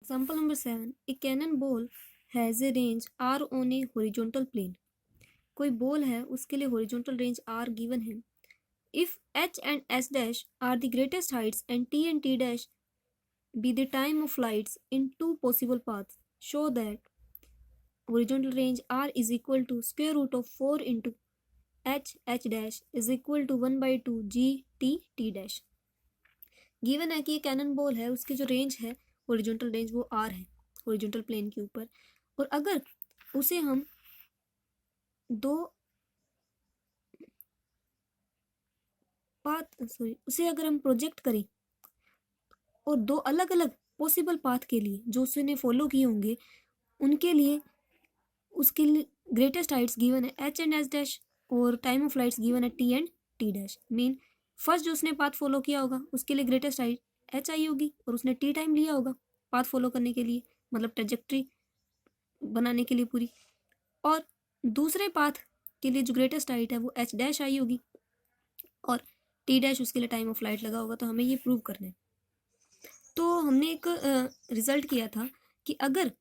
Example number 7. A cannonball has a range r on a horizontal plane. कोई ball है, उसके लिए horizontal range r given है. If h and s dash are the greatest heights and t dash be the time of flights in two possible paths, show that horizontal range r is equal to square root of 4 into h dash is equal to 1 by 2 g t dash. Given है कि ये cannon ball है, उसकी जो range है horizontal range वो are है horizontal plane के ऊपर, और अगर उसे हम उसे अगर हम प्रोजेक्ट करें और दो अलग अलग पॉसिबल पाथ के लिए जो उसने फॉलो किए होंगे उनके लिए उसके लिए ग्रेटेस्ट हाइट्स गिवन है एच एंड एस डैश और टाइम ऑफ फ्लाइट्स गिवन है T and T dash. Mean first जो उसने पाथ फॉलो किया होगा उसके लिए ग्रेटेस्ट हाइट एच आई होगी और उसने टी टाइम लिया होगा पाथ फॉलो करने के लिए, मतलब ट्रेजेक्ट्री बनाने के लिए पूरी, और दूसरे पाथ के लिए जो ग्रेटेस्ट हाइट है वो एच डैश आई होगी और टी डैश उसके लिए टाइम ऑफ फ्लाइट लगा होगा. तो हमें ये प्रूव करना है. तो हमने एक रिजल्ट किया था कि अगर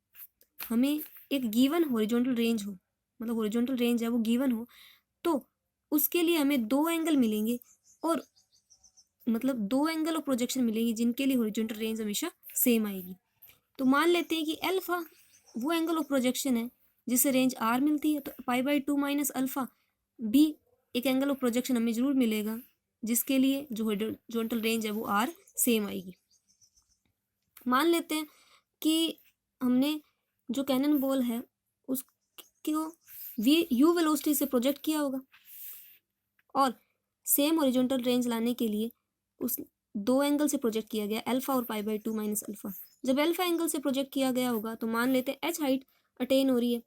हमें एक गिवन हॉरिजॉन्टल रेंज हो, मतलब हॉरिजॉन्टल रेंज है वो गिवन हो, तो उसके लिए हमें दो एंगल मिलेंगे और मतलब दो एंगल ऑफ प्रोजेक्शन मिलेंगे जिनके लिए हॉरिजॉन्टल रेंज हमेशा सेम आएगी. तो मान लेते हैं कि अल्फा वो एंगल ऑफ प्रोजेक्शन है जिससे रेंज आर मिलती है, तो पाई बाई 2 माइनस अल्फा भी एक एंगल ऑफ प्रोजेक्शन हमें जरूर मिलेगा जिसके लिए जो हॉरिजॉन्टल रेंज है वो आर सेम आएगी. मान लेते हैं कि हमने जो कैनन बॉल है उसको यू वेलोसिटी से प्रोजेक्ट किया होगा और सेम हॉरिजॉन्टल रेंज लाने के लिए उस दो एंगल से प्रोजेक्ट किया गया अल्फा और पाई बाई 2 माइनस अल्फा. जब अल्फा एंगल से प्रोजेक्ट किया गया होगा तो मान लेते हैं एच हाइट अटेन हो रही है,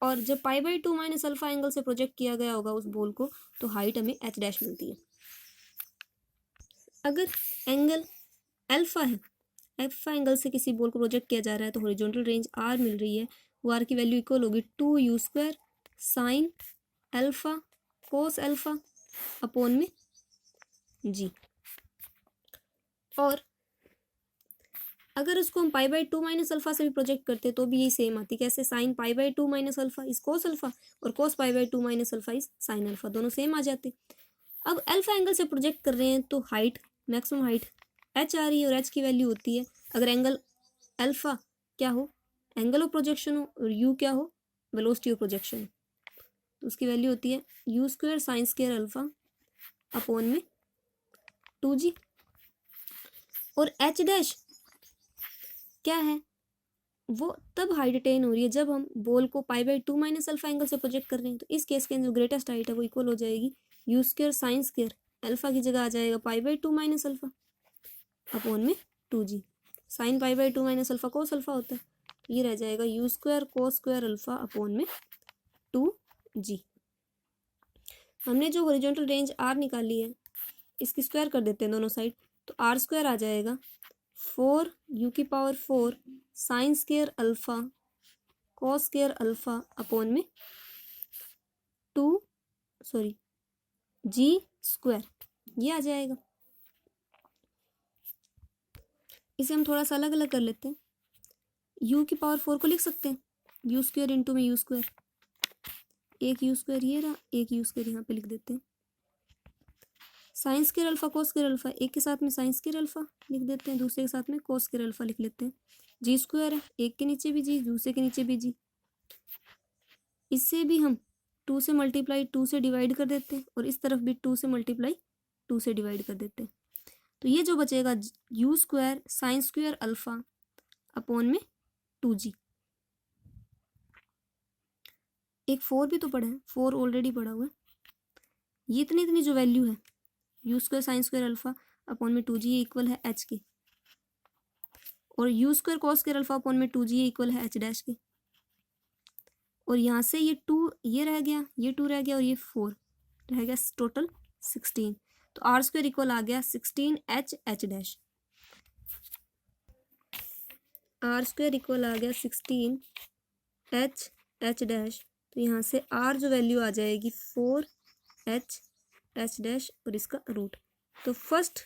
और जब पाई बाई 2 माइनस अल्फा एंगल से प्रोजेक्ट किया गया होगा उस बॉल को तो हाइट हमें एच डैश मिलती है. अगर एंगल अल्फा है, अल्फा एंगल से किसी बॉल को प्रोजेक्ट किया जा रहा है तो हॉरिजॉन्टल रेंज आर मिल रही है, वो आर की वैल्यू इक्वल होगी 2 you square sine alpha cos alpha upon में जी. और अगर उसको हम पाई बाई 2 माइनस अल्फा से भी प्रोजेक्ट करते तो भी यही सेम आती. कैसे? Sine pi by 2 minus alpha is cos alpha और cos pi by 2 minus alpha is sine alpha, दोनों सेम आ जाते. अब अल्फा एंगल से प्रोजेक्ट कर रहे हैं तो हाइट मैक्सिमम हाइट एच आ रही है और एच की वैल्यू होती है अगर एंगल अल्फा क्या हो, एंगल ऑफ प्रोजेक्शन हो, और यू क्या हो, वेलोसिटी ऑफ प्रोजेक्शन हो, तो उसकी वैल्यू होती है you square sine square alpha upon में 2g. और एच डैश क्या है, वो तब हाइट अटेन हो रही है जब हम बॉल को पाई बाई 2 माइनस अल्फा एंगल से प्रोजेक्ट कर रहे हैं. तो इस केस के अंदर जो ग्रेटेस्ट हाइट है वो इक्वल हो जाएगी you square sine square alpha की जगह आ जाएगा पाई बाई 2 माइनस अल्फा अपॉन में 2g. Sign pi by 2 minus alpha cos alpha होता है, तो ये रह जाएगा you square cos square alpha upon में 2g. हमने जो हॉरिजॉन्टल रेंज आर निकाली है इसकी स्क्वायर कर देते हैं दोनों साइड, तो आर स्क्वायर आ जाएगा 4 यू की power 4 sine square alpha cos square alpha upon में जी स्क्वायर, ये आ जाएगा. इसे हम थोड़ा सा अलग अलग कर लेते हैं. यू की पावर 4 को लिख सकते हैं यू स्क्वायर इंटू में यू स्क्वायर, एक यू स्क्वायर ये रहा, एक यू स्क्वायर यहाँ पे लिख देते हैं. Sine square alpha cos square alpha, एक के साथ में साइन स्क्वायर अल्फा लिख देते हैं, दूसरे के साथ में कोस स्क्वायर अल्फा लिख लेते हैं. जी स्क्वायर है, एक के नीचे भी जी, दूसरे के नीचे भी जी. इससे भी हम 2 से मल्टीप्लाई 2 से डिवाइड कर देते हैं और इस तरफ भी 2 से मल्टीप्लाई 2 से डिवाइड कर देते हैं. तो ये जो बचेगा you square sine square alpha upon में 2g. एक 4 भी तो पड़ा है, 4 ऑलरेडी पड़ा हुआ है. ये इतनी इतनी जो वैल्यू है you square sine square alpha upon में 2g इक्वल है एच के, और you square cos square alpha upon में 2g इक्वल है एच डैश के. और यहाँ से ये 2 ये रह गया, ये 2 रह गया और ये 4 रह गया, टोटल 16. तो आर स्क्वायर इक्वल आ गया 16 H dash. R square equal आ गया 16 एच डैश. तो यहाँ से आर जो वैल्यू आ जाएगी 4 एच डैश और इसका रूट. तो फर्स्ट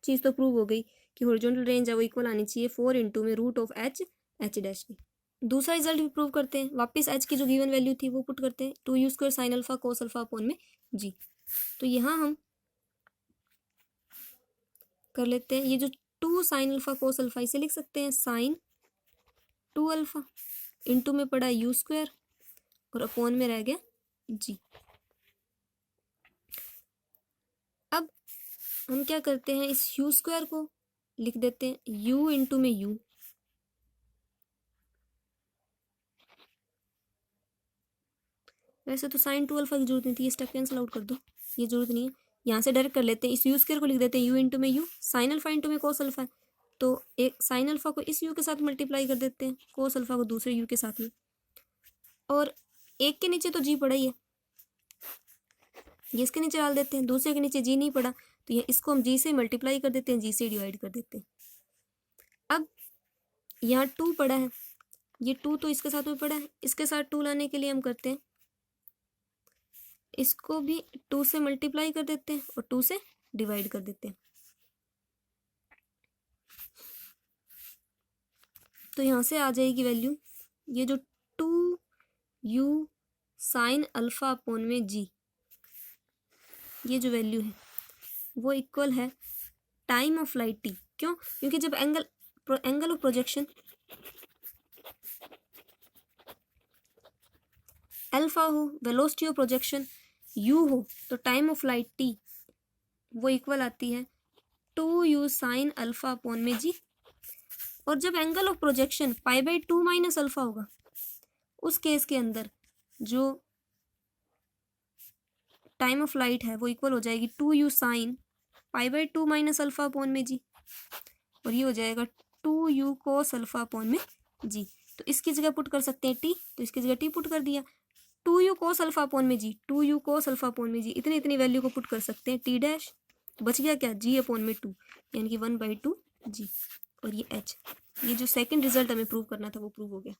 चीज़ तो प्रूव हो गई कि हॉरिजॉन्टल रेंज है वो इक्वल आनी चाहिए 4 इंटू में root of H H dash की। दूसरा रिजल्ट भी प्रूव करते हैं, वापस एच की जो गिवन वैल्यू थी वो पुट करते हैं, 2u² sine alpha cos alpha upon में जी। तो यहाँ हम कर लेते हैं, ये जो 2 साइन अल्फा कोस अल्फा इसे लिख सकते हैं साइन 2 अल्फा इंटू में पड़ा u² और अपॉन में रह गया जी। अब हम क्या करते हैं, इस u² को लिख देते हैं u इंटू में u, वैसे तो साइन 2 अल्फा की जरूरत नहीं थी, ये स्टेप कैंसिल आउट कर दो, ये जरूरत नहीं है। यहाँ से डायरेक्ट कर लेते हैं, इस u² को लिख देते हैं u इंटू में u, साइन अल्फा इंटू में कोस अल्फा है, तो एक साइन अल्फा को इस u के साथ मल्टीप्लाई कर देते हैं, कोस अल्फा को दूसरे u के साथ में, और एक के नीचे तो g पड़ा ही है, ये इसके नीचे डाल देते हैं, दूसरे के नीचे g नहीं पड़ा तो ये इसको हम g से मल्टीप्लाई कर देते हैं, g से डिवाइड कर देते हैं। अब यहाँ 2 पड़ा है, ये 2 तो इसके साथ में पड़ा है, इसके साथ 2 लाने के लिए हम करते हैं, इसको भी 2 से मल्टीप्लाई कर देते हैं और 2 से डिवाइड कर देते हैं। तो यहाँ से आ जाएगी वैल्यू, ये जो 2u साइन अल्फा अपॉन में g, ये जो वैल्यू है वो इक्वल है टाइम ऑफ लाइट t। क्यों? क्योंकि जब एंगल ऑफ प्रोजेक्शन अल्फा हो, वेलोसिटी ऑफ प्रोजेक्शन u हो, तो टाइम ऑफ लाइट t वो इक्वल आती है 2u साइन अल्फा अपॉन में g। और जब angle of projection π/2 minus alpha होगा, उस केस के अंदर जो टाइम ऑफ लाइट है वो इक्वल हो जाएगी 2u sign π/2 minus alpha upon में जी, और ये हो जाएगा 2u कोस अल्फा अपॉन में जी। तो इसकी जगह पुट कर सकते हैं t, तो इसकी जगह t पुट कर दिया, 2u कोस अल्फा अपॉन में जी, 2u कोस अल्फा अपॉन में जी, इतनी इतनी वैल्यू को पुट कर सकते हैं t डैश, बच गया क्या g अपॉन में 2, यानी कि 1/2 g, और ये h। ये जो सेकंड रिजल्ट हमें प्रूव करना था वो प्रूव हो गया।